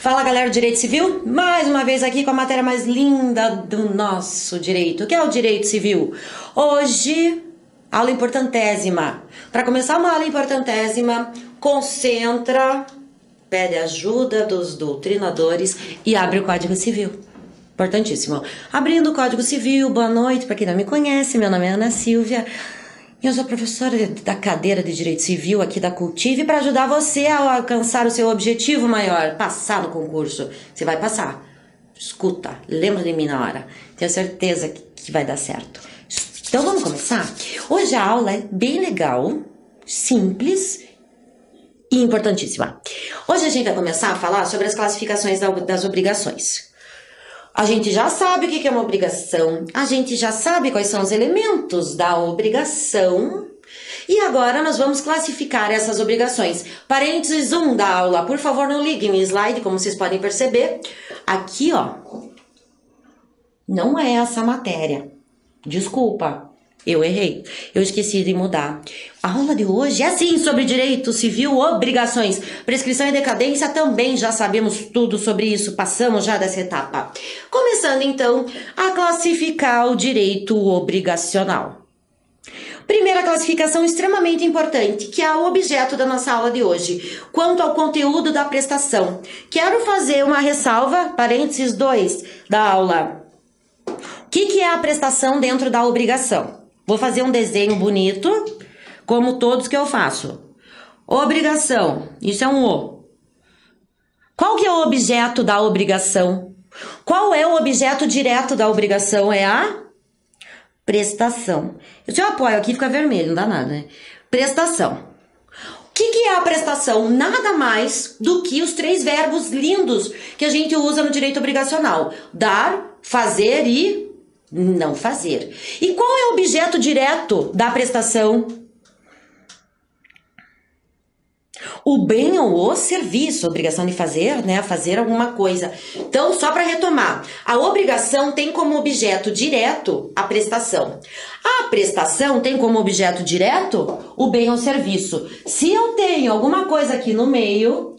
Fala, galera do Direito Civil, mais uma vez aqui com a matéria mais linda do nosso direito, que é o Direito Civil. Hoje, aula importantésima. Para começar uma aula importantésima, concentra, pede ajuda dos doutrinadores e abre o Código Civil. Importantíssimo. Abrindo o Código Civil, boa noite, para quem não me conhece, meu nome é Ana Silvia. Eu sou professora da cadeira de Direito Civil aqui da Cultive para ajudar você a alcançar o seu objetivo maior, passar no concurso. Você vai passar. Escuta, lembra de mim na hora. Tenho certeza que vai dar certo. Então vamos começar? Hoje a aula é bem legal, simples e importantíssima. Hoje a gente vai começar a falar sobre as classificações das obrigações. A gente já sabe o que é uma obrigação, a gente já sabe quais são os elementos da obrigação e agora nós vamos classificar essas obrigações. Parênteses 1 da aula, por favor não liguem o slide, como vocês podem perceber. Aqui, ó, não é essa matéria. Desculpa, eu errei, eu esqueci de mudar. A aula de hoje é sim sobre direito civil, obrigações, prescrição e decadência, também já sabemos tudo sobre isso, passamos já dessa etapa. Começando então a classificar o direito obrigacional. Primeira classificação extremamente importante, que é o objeto da nossa aula de hoje, quanto ao conteúdo da prestação. Quero fazer uma ressalva, parênteses 2 da aula. O que é a prestação dentro da obrigação? Vou fazer um desenho bonito, como todos que eu faço. Obrigação, isso é um O. Qual que é o objeto da obrigação? Qual é o objeto direto da obrigação? É a prestação. Se eu apoio aqui, fica vermelho, não dá nada, né? Prestação. O que é a prestação? Nada mais do que os 3 verbos lindos que a gente usa no direito obrigacional. Dar, fazer e não fazer. E qual é o objeto direto da prestação? O bem ou o serviço, obrigação de fazer, né? Fazer alguma coisa. Então, só para retomar, a obrigação tem como objeto direto a prestação. A prestação tem como objeto direto o bem ou serviço. Se eu tenho alguma coisa aqui no meio,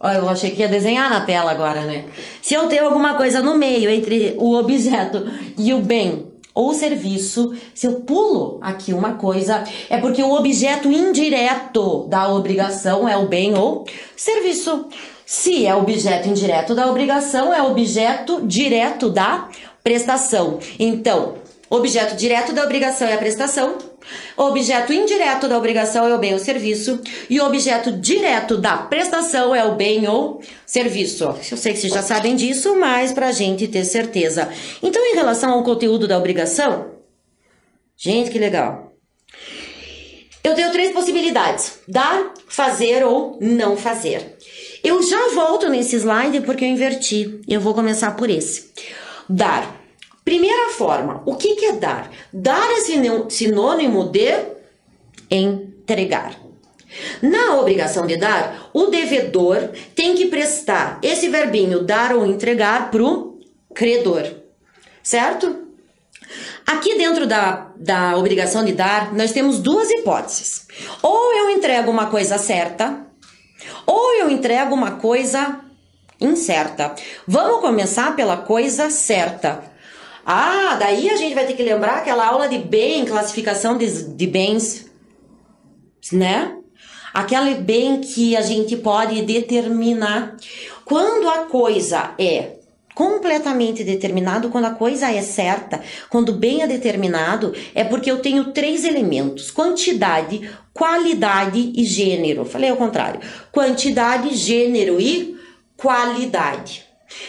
eu achei que ia desenhar na tela agora, né? Se eu tenho alguma coisa no meio entre o objeto e o bem ou serviço, se eu pulo aqui uma coisa, é porque o objeto indireto da obrigação é o bem ou serviço. Se é objeto indireto da obrigação, é objeto direto da prestação. Então, objeto direto da obrigação é a prestação, objeto indireto da obrigação é o bem ou serviço, e o objeto direto da prestação é o bem ou serviço. Eu sei que vocês já sabem disso, mas para a gente ter certeza. Então, em relação ao conteúdo da obrigação, gente, que legal. Eu tenho 3 possibilidades: dar, fazer ou não fazer. Eu já volto nesse slide porque eu inverti. Eu vou começar por esse. Dar. Primeira forma, o que é dar? Dar é sinônimo de entregar. Na obrigação de dar, o devedor tem que prestar esse verbinho dar ou entregar para o credor, certo? Aqui dentro da obrigação de dar, nós temos 2 hipóteses. Ou eu entrego uma coisa certa, ou eu entrego uma coisa incerta. Vamos começar pela coisa certa. Ah, daí a gente vai ter que lembrar aquela aula de bem, classificação de bens, né? Aquele bem que a gente pode determinar. Quando a coisa é completamente determinado, quando a coisa é certa, quando o bem é determinado, é porque eu tenho 3 elementos: quantidade, qualidade e gênero. Falei ao contrário. Quantidade, gênero e qualidade.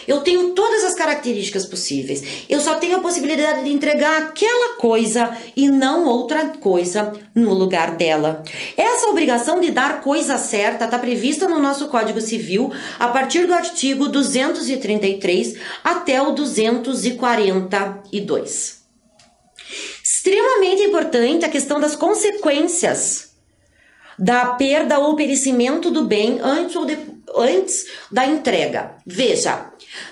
Eu tenho todas as características possíveis. Eu só tenho a possibilidade de entregar aquela coisa e não outra coisa no lugar dela. Essa obrigação de dar coisa certa está prevista no nosso Código Civil a partir do artigo 233 até o 242. Extremamente importante a questão das consequências da perda ou perecimento do bem antes da entrega. Veja,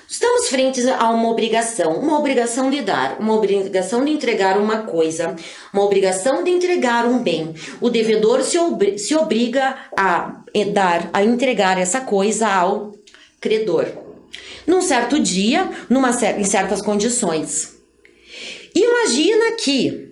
estamos frente a uma obrigação de dar, uma obrigação de entregar uma coisa, uma obrigação de entregar um bem. O devedor se obriga a entregar essa coisa ao credor. Num certo dia, em certas condições. Imagina que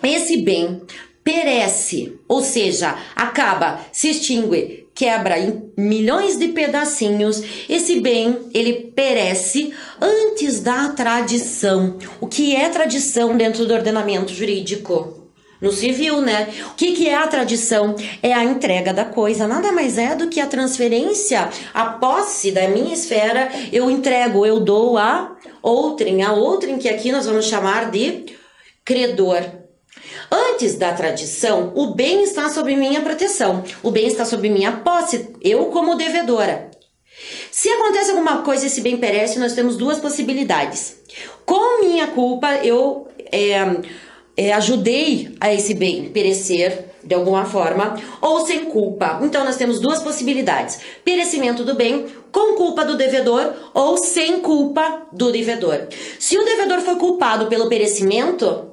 esse bem perece, ou seja, acaba, se extingue, quebra em milhões de pedacinhos. Esse bem, ele perece antes da tradição. O que é tradição dentro do ordenamento jurídico? No civil, né? O que é a tradição? É a entrega da coisa. Nada mais é do que a transferência, a posse da minha esfera. Eu entrego, eu dou a outrem, que aqui nós vamos chamar de credor. Antes da tradição, o bem está sob minha proteção, o bem está sob minha posse, eu como devedora. Se acontece alguma coisa e esse bem perece, nós temos duas possibilidades. Com minha culpa, eu ajudei a esse bem perecer de alguma forma, ou sem culpa. Então nós temos duas possibilidades: perecimento do bem com culpa do devedor ou sem culpa do devedor. Se o devedor for culpado pelo perecimento, o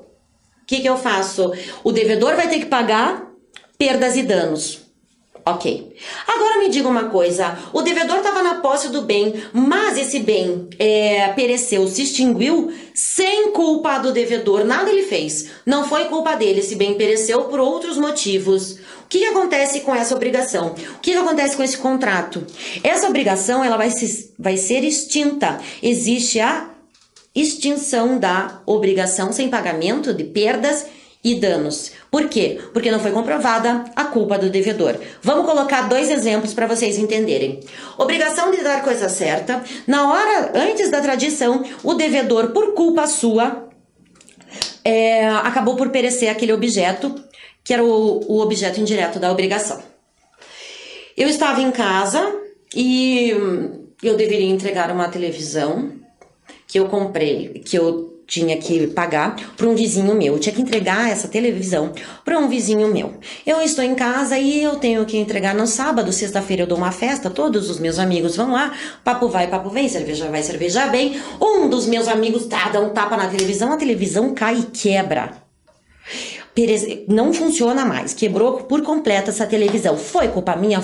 que eu faço? O devedor vai ter que pagar perdas e danos. Ok. Agora me diga uma coisa, o devedor estava na posse do bem, mas esse bem pereceu, se extinguiu sem culpa do devedor, nada ele fez, não foi culpa dele, esse bem pereceu por outros motivos. O que acontece com essa obrigação? O que acontece com esse contrato? Essa obrigação ela vai ser extinta, existe a extinção da obrigação sem pagamento de perdas e danos. Por quê? Porque não foi comprovada a culpa do devedor. Vamos colocar dois exemplos para vocês entenderem. Obrigação de dar coisa certa. Na hora, antes da tradição, o devedor, por culpa sua, acabou por perecer aquele objeto, que era o objeto indireto da obrigação. Eu estava em casa e eu deveria entregar uma televisão que eu comprei, que eu tinha que pagar para um vizinho meu. Eu tinha que entregar essa televisão para um vizinho meu. Eu estou em casa e eu tenho que entregar no sábado, sexta-feira eu dou uma festa, todos os meus amigos vão lá, papo vai, papo vem, cerveja vai, cerveja vem. Um dos meus amigos dá um tapa na televisão, a televisão cai e quebra. Não funciona mais, quebrou por completo essa televisão. Foi culpa minha?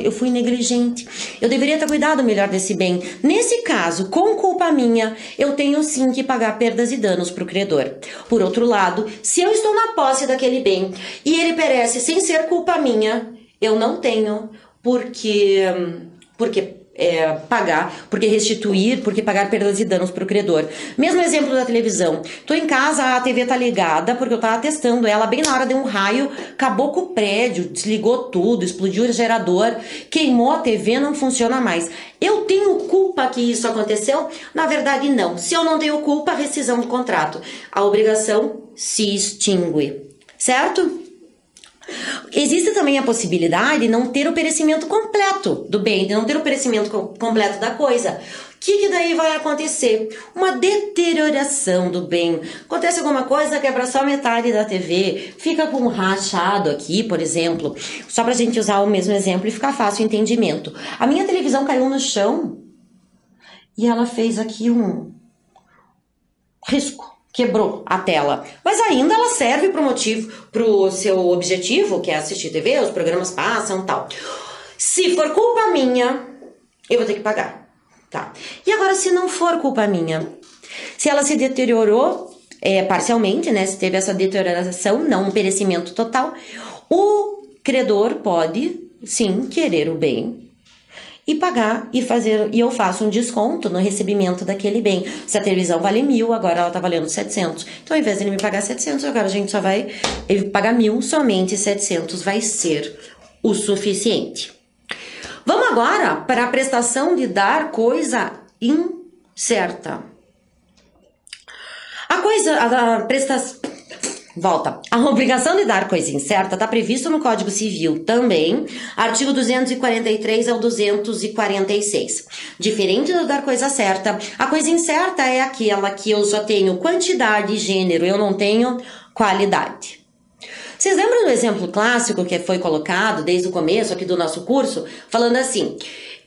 Eu fui negligente. Eu deveria ter cuidado melhor desse bem. Nesse caso, com culpa minha, eu tenho sim que pagar perdas e danos para o credor. Por outro lado, se eu estou na posse daquele bem e ele perece sem ser culpa minha, eu não tenho porque pagar, porque restituir, porque pagar perdas e danos para o credor. Mesmo exemplo da televisão. Tô em casa, a TV tá ligada, porque eu tava testando ela, bem na hora deu um raio, acabou com o prédio, desligou tudo, explodiu o gerador, queimou a TV, não funciona mais. Eu tenho culpa que isso aconteceu? Na verdade, não. Se eu não tenho culpa, rescisão do contrato. A obrigação se extingue. Certo? Existe também a possibilidade de não ter o perecimento completo do bem, de não ter o perecimento completo da coisa. O que daí vai acontecer? Uma deterioração do bem. Acontece alguma coisa, quebra só metade da TV, fica com um rachado aqui, por exemplo, só pra gente usar o mesmo exemplo e ficar fácil o entendimento. A minha televisão caiu no chão e ela fez aqui um risco. Quebrou a tela, mas ainda ela serve pro seu objetivo, que é assistir TV, os programas passam e tal. Se for culpa minha, eu vou ter que pagar, tá? E agora, se não for culpa minha, se ela se deteriorou parcialmente, né? Se teve essa deterioração, não um perecimento total, o credor pode, sim, querer o bem e pagar e eu faço um desconto no recebimento daquele bem. Se a televisão vale 1.000, agora ela tá valendo 700. Então, ao invés de ele me pagar 700, agora a gente só vai pagar 1.000, somente 700 vai ser o suficiente. Vamos agora para a prestação de coisa incerta. A prestação... Volta. A obrigação de dar coisa incerta está prevista no Código Civil também, artigo 243 ao 246. Diferente do dar coisa certa, a coisa incerta é aquela que eu só tenho quantidade e gênero, eu não tenho qualidade. Vocês lembram do exemplo clássico que foi colocado desde o começo aqui do nosso curso? Falando assim,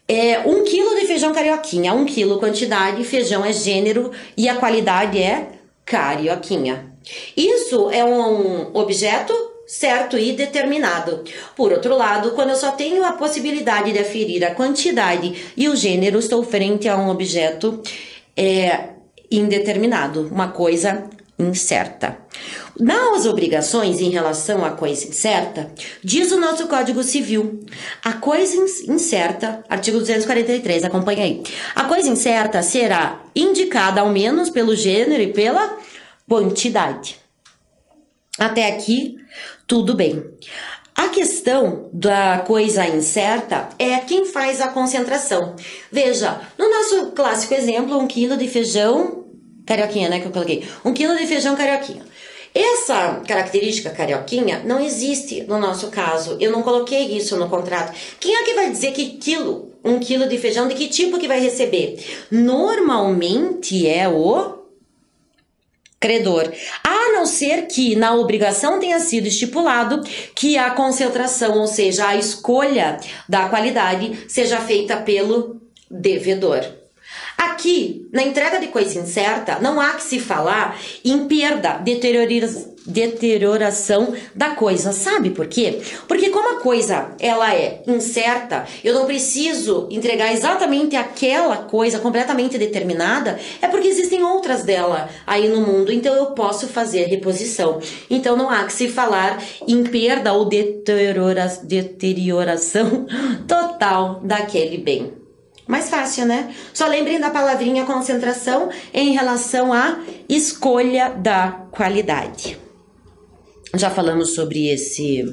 1 quilo de feijão carioquinha, 1 quilo quantidade, feijão é gênero e a qualidade é carioquinha. Isso é um objeto certo e determinado. Por outro lado, quando eu só tenho a possibilidade de aferir a quantidade e o gênero, estou frente a um objeto indeterminado, uma coisa incerta. Nas obrigações em relação à coisa incerta, diz o nosso Código Civil, a coisa incerta, artigo 243, acompanha aí. A coisa incerta será indicada ao menos pelo gênero e pela quantidade. Até aqui, tudo bem. A questão da coisa incerta é quem faz a concentração. Veja, no nosso clássico exemplo, 1 quilo de feijão carioquinha, né, que eu coloquei. 1 quilo de feijão carioquinha. Essa característica carioquinha não existe no nosso caso. Eu não coloquei isso no contrato. Quem é que vai dizer que 1 quilo de feijão, de que tipo que vai receber? Normalmente é o credor, a não ser que na obrigação tenha sido estipulado que a concentração, ou seja, a escolha da qualidade, seja feita pelo devedor. Aqui, na entrega de coisa incerta, não há que se falar em perda, deterioração da coisa. Sabe por quê? Porque como a coisa ela é incerta, eu não preciso entregar exatamente aquela coisa completamente determinada, é porque existem outras dela aí no mundo, então eu posso fazer reposição. Então não há que se falar em perda ou deterioração total daquele bem. Mais fácil, né? Só lembrem da palavrinha concentração em relação à escolha da qualidade. Já falamos sobre esse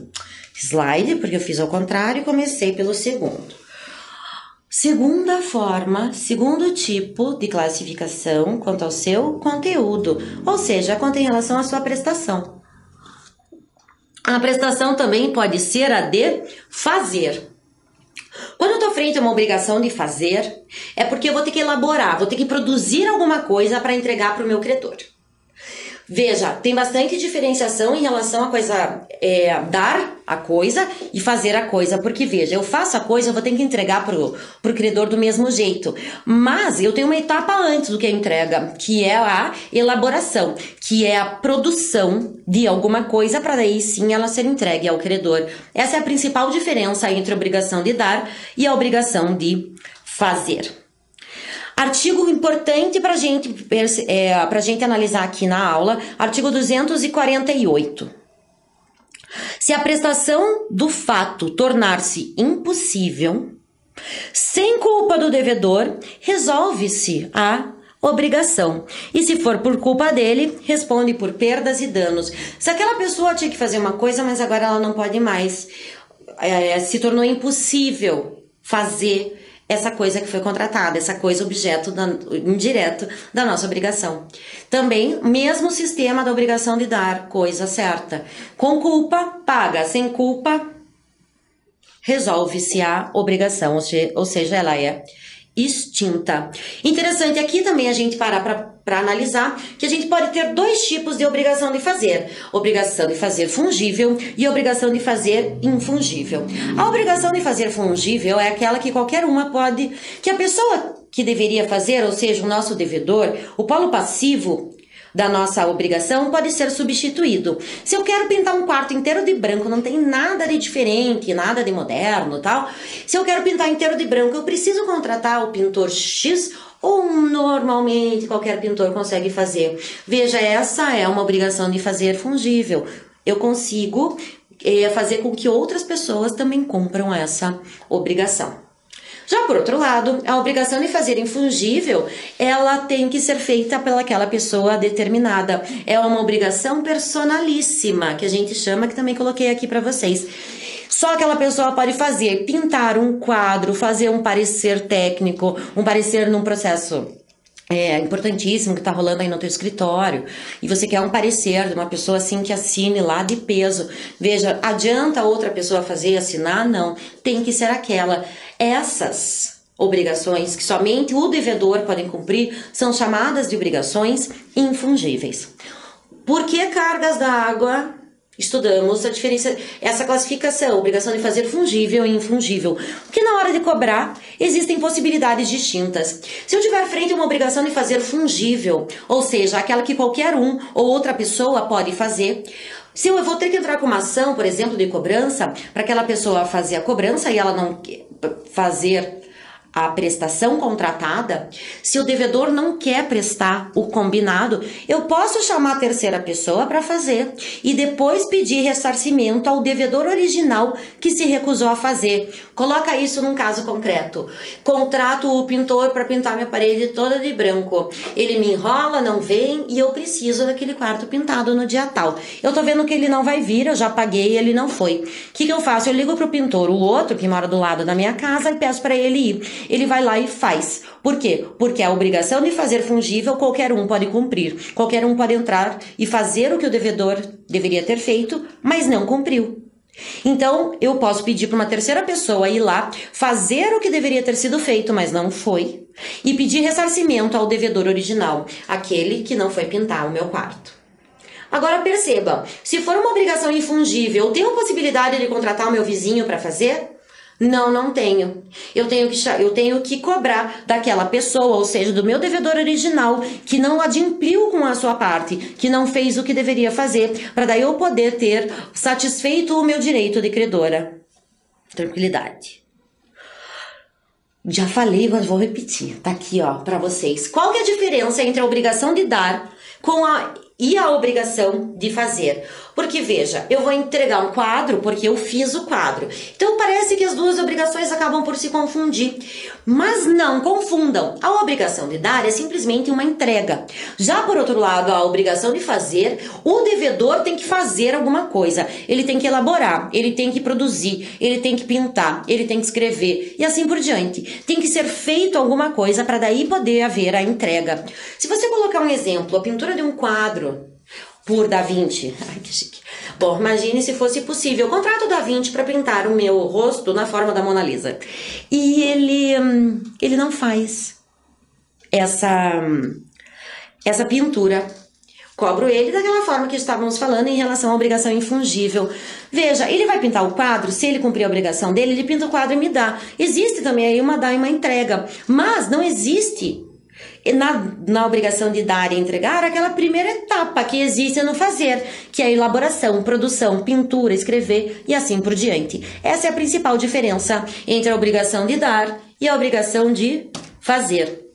slide, porque eu fiz ao contrário e comecei pelo segundo. Segunda forma, segundo tipo de classificação quanto ao seu conteúdo, ou seja, quanto em relação à sua prestação. A prestação também pode ser a de fazer. Quando eu estou frente a uma obrigação de fazer, é porque eu vou ter que elaborar, vou ter que produzir alguma coisa para entregar para o meu credor. Veja, tem bastante diferenciação em relação a coisa, dar a coisa e fazer a coisa, porque veja, eu faço a coisa, eu vou ter que entregar pro credor do mesmo jeito, mas eu tenho uma etapa antes do que a entrega, que é a elaboração, que é a produção de alguma coisa para daí sim ela ser entregue ao credor. Essa é a principal diferença entre a obrigação de dar e a obrigação de fazer. Artigo importante para a gente analisar aqui na aula, artigo 248. Se a prestação do fato tornar-se impossível, sem culpa do devedor, resolve-se a obrigação. E se for por culpa dele, responde por perdas e danos. Se aquela pessoa tinha que fazer uma coisa, mas agora ela não pode mais, se tornou impossível fazer essa coisa que foi contratada, essa coisa objeto indireto da nossa obrigação. Também, mesmo sistema da obrigação de dar coisa certa. Com culpa, paga. Sem culpa, resolve-se a obrigação, ou seja, ela é extinta. Interessante aqui também a gente parar para analisar que a gente pode ter dois tipos de obrigação de fazer. Obrigação de fazer fungível e obrigação de fazer infungível. A obrigação de fazer fungível é aquela que qualquer uma pode, que a pessoa que deveria fazer, ou seja, o nosso devedor, o polo passivo da nossa obrigação pode ser substituído. Se eu quero pintar um quarto inteiro de branco, não tem nada de diferente, nada de moderno, tal. Se eu quero pintar inteiro de branco, eu preciso contratar o pintor X ou normalmente qualquer pintor consegue fazer. Veja, essa é uma obrigação de fazer fungível. Eu consigo fazer com que outras pessoas também cumpram essa obrigação. Já por outro lado, a obrigação de fazer infungível, ela tem que ser feita pelaquela pessoa determinada. É uma obrigação personalíssima, que a gente chama, que também coloquei aqui para vocês. Só aquela pessoa pode fazer, pintar um quadro, fazer um parecer técnico, um parecer num processo importantíssimo que tá rolando aí no teu escritório, e você quer um parecer de uma pessoa assim que assine lá de peso. Veja, adianta outra pessoa fazer e assinar? Não, tem que ser aquela. Essas obrigações que somente o devedor pode cumprir são chamadas de obrigações infungíveis. Por que cargas d'água? Estudamos a diferença, essa classificação, obrigação de fazer fungível e infungível. Porque na hora de cobrar, existem possibilidades distintas. Se eu tiver frente a uma obrigação de fazer fungível, ou seja, aquela que qualquer um ou outra pessoa pode fazer, Se eu vou ter que entrar com uma ação, por exemplo, de cobrança, para aquela pessoa fazer a cobrança e ela não fazer a prestação contratada, se o devedor não quer prestar o combinado, eu posso chamar a terceira pessoa para fazer e depois pedir ressarcimento ao devedor original que se recusou a fazer. Coloca isso num caso concreto. Contrato o pintor para pintar minha parede toda de branco. Ele me enrola, não vem e eu preciso daquele quarto pintado no dia tal. Eu tô vendo que ele não vai vir, eu já paguei e ele não foi. O que eu faço? Eu ligo pro pintor, o outro que mora do lado da minha casa, e peço para ele ir. Ele vai lá e faz. Por quê? Porque a obrigação de fazer fungível qualquer um pode cumprir. Qualquer um pode entrar e fazer o que o devedor deveria ter feito, mas não cumpriu. Então, eu posso pedir para uma terceira pessoa ir lá, fazer o que deveria ter sido feito, mas não foi, e pedir ressarcimento ao devedor original, aquele que não foi pintar o meu quarto. Agora perceba, se for uma obrigação infungível, eu tenho possibilidade de contratar o meu vizinho para fazer? Não tenho. Eu tenho que cobrar daquela pessoa, ou seja, do meu devedor original, que não adimpliu com a sua parte, que não fez o que deveria fazer, para daí eu poder ter satisfeito o meu direito de credora. Tranquilidade. Já falei, mas vou repetir. Tá aqui, ó, para vocês. Qual que é a diferença entre a obrigação de dar e a obrigação de fazer? Porque, veja, eu vou entregar um quadro porque eu fiz o quadro. Então, parece que as duas obrigações acabam por se confundir. Mas não confundam. A obrigação de dar é simplesmente uma entrega. Já, por outro lado, a obrigação de fazer, o devedor tem que fazer alguma coisa. Ele tem que elaborar, ele tem que produzir, ele tem que pintar, ele tem que escrever e assim por diante. Tem que ser feito alguma coisa para daí poder haver a entrega. Se você colocar um exemplo, a pintura de um quadro por Da Vinci. Ai, que chique. Bom, imagine se fosse possível. Eu contrato Da Vinci para pintar o meu rosto na forma da Mona Lisa. E ele não faz essa pintura. Cobro ele daquela forma que estávamos falando em relação à obrigação infungível. Veja, ele vai pintar o quadro, se ele cumprir a obrigação dele, ele pinta o quadro e me dá. Existe também aí uma dá e uma entrega. Mas não existe na obrigação de dar e entregar aquela primeira etapa que existe no fazer, que é a elaboração, produção, pintura, escrever e assim por diante. Essa é a principal diferença entre a obrigação de dar e a obrigação de fazer.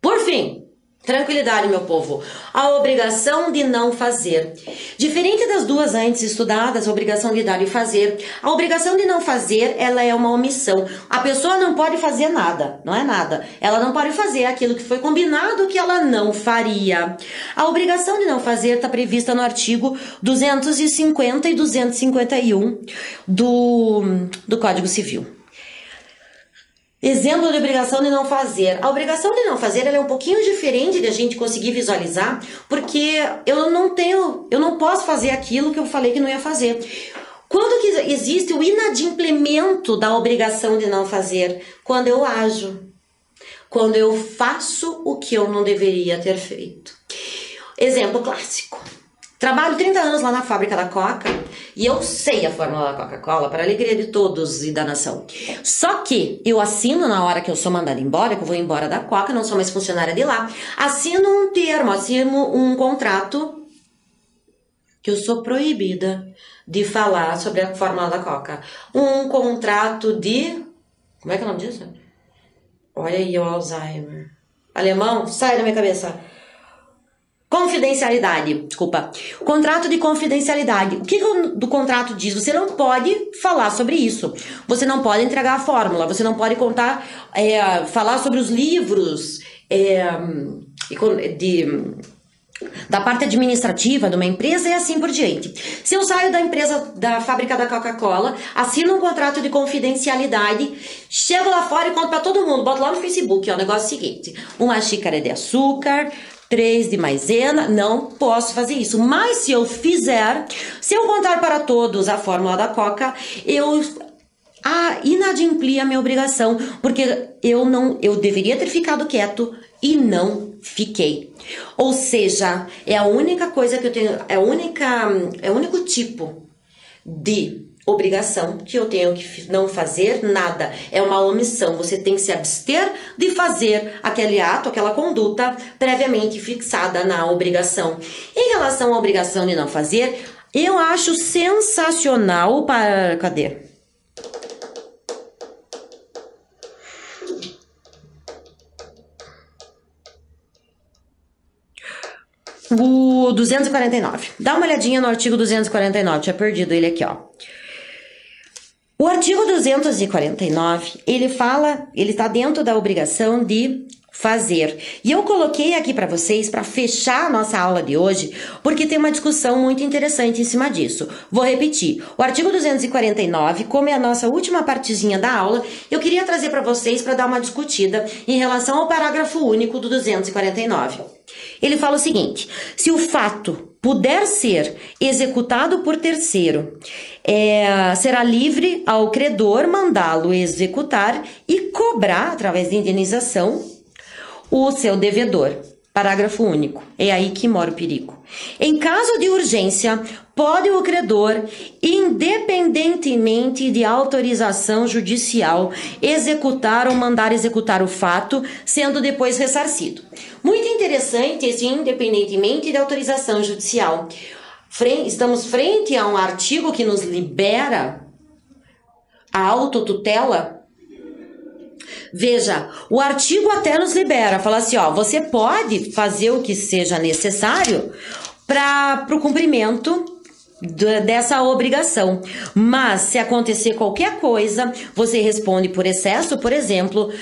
Por fim, tranquilidade, meu povo, a obrigação de não fazer. Diferente das duas antes estudadas, a obrigação de dar e fazer, a obrigação de não fazer, ela é uma omissão. A pessoa não pode fazer nada, não é nada. Ela não pode fazer aquilo que foi combinado que ela não faria. A obrigação de não fazer está prevista no artigo 250 e 251 do Código Civil. Exemplo de obrigação de não fazer. A obrigação de não fazer ela é um pouquinho diferente de a gente conseguir visualizar, porque eu não posso fazer aquilo que eu falei que não ia fazer. Quando que existe o inadimplemento da obrigação de não fazer? Quando eu ajo. Quando eu faço o que eu não deveria ter feito. Exemplo clássico. Trabalho 30 anos lá na fábrica da Coca e eu sei a fórmula da Coca-Cola para a alegria de todos e da nação. Só que eu assino na hora que eu sou mandada embora, que eu vou embora da Coca, não sou mais funcionária de lá, assino um termo, assino um contrato que eu sou proibida de falar sobre a fórmula da Coca. Um contrato de... Como é que é o nome disso? Olha aí o Alzheimer. Alemão, sai da minha cabeça. Confidencialidade, desculpa. Contrato de confidencialidade. O que do contrato diz? Você não pode falar sobre isso. Você não pode entregar a fórmula. Você não pode falar sobre os livros da parte administrativa de uma empresa e assim por diante. Se eu saio da fábrica da Coca-Cola, assino um contrato de confidencialidade, chego lá fora e conto pra todo mundo, boto lá no Facebook, ó, o negócio é o seguinte: uma xícara de açúcar, 3 de maisena, não posso fazer isso. Mas se eu contar para todos a fórmula da Coca, eu inadimpli a minha obrigação, porque eu deveria ter ficado quieto e não fiquei. Ou seja, é a única coisa que eu tenho, é o único tipo de obrigação que eu tenho que não fazer nada. É uma omissão. Você tem que se abster de fazer aquele ato, aquela conduta previamente fixada na obrigação. Em relação à obrigação de não fazer, Eu acho sensacional para... Cadê? O 249. Dá uma olhadinha no artigo 249. Tinha perdido ele aqui, ó. O artigo 249, ele está dentro da obrigação de fazer. E eu coloquei aqui para vocês, para fechar a nossa aula de hoje, porque tem uma discussão muito interessante em cima disso. Vou repetir. O artigo 249, como é a nossa última partezinha da aula, eu queria trazer para vocês para dar uma discutida em relação ao parágrafo único do 249. Ele fala o seguinte: se o fato puder ser executado por terceiro, será livre ao credor mandá-lo executar e cobrar, através de indenização, o seu devedor. Parágrafo único. É aí que mora o perigo. Em caso de urgência, pode o credor, independentemente de autorização judicial, executar ou mandar executar o fato, sendo depois ressarcido. Muito interessante esse independentemente de autorização judicial. Estamos frente a um artigo que nos libera a autotutela. Veja, o artigo até nos libera, fala assim, ó, você pode fazer o que seja necessário para o cumprimento dessa obrigação, mas se acontecer qualquer coisa, você responde por excesso, por exemplo,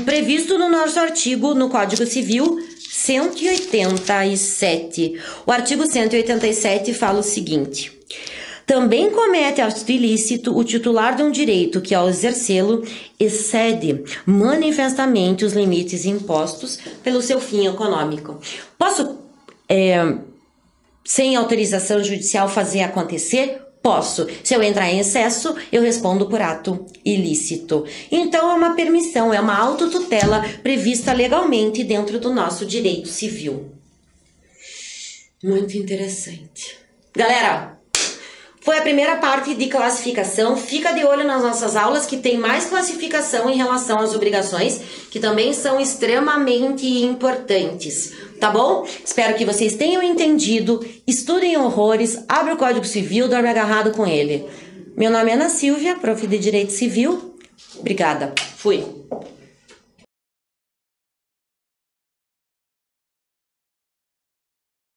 previsto no nosso artigo, no Código Civil 187. O artigo 187 fala o seguinte: também comete ato ilícito o titular de um direito que, ao exercê-lo, excede manifestamente os limites impostos pelo seu fim econômico. Posso, sem autorização judicial, fazer acontecer? Posso. Se eu entrar em excesso, eu respondo por ato ilícito. Então, é uma permissão, é uma autotutela prevista legalmente dentro do nosso direito civil. Muito interessante. Galera, foi a primeira parte de classificação. Fica de olho nas nossas aulas que tem mais classificação em relação às obrigações, que também são extremamente importantes, tá bom? Espero que vocês tenham entendido. Estudem horrores, abre o Código Civil, dorme agarrado com ele. Meu nome é Ana Silvia, prof de Direito Civil. Obrigada. Fui.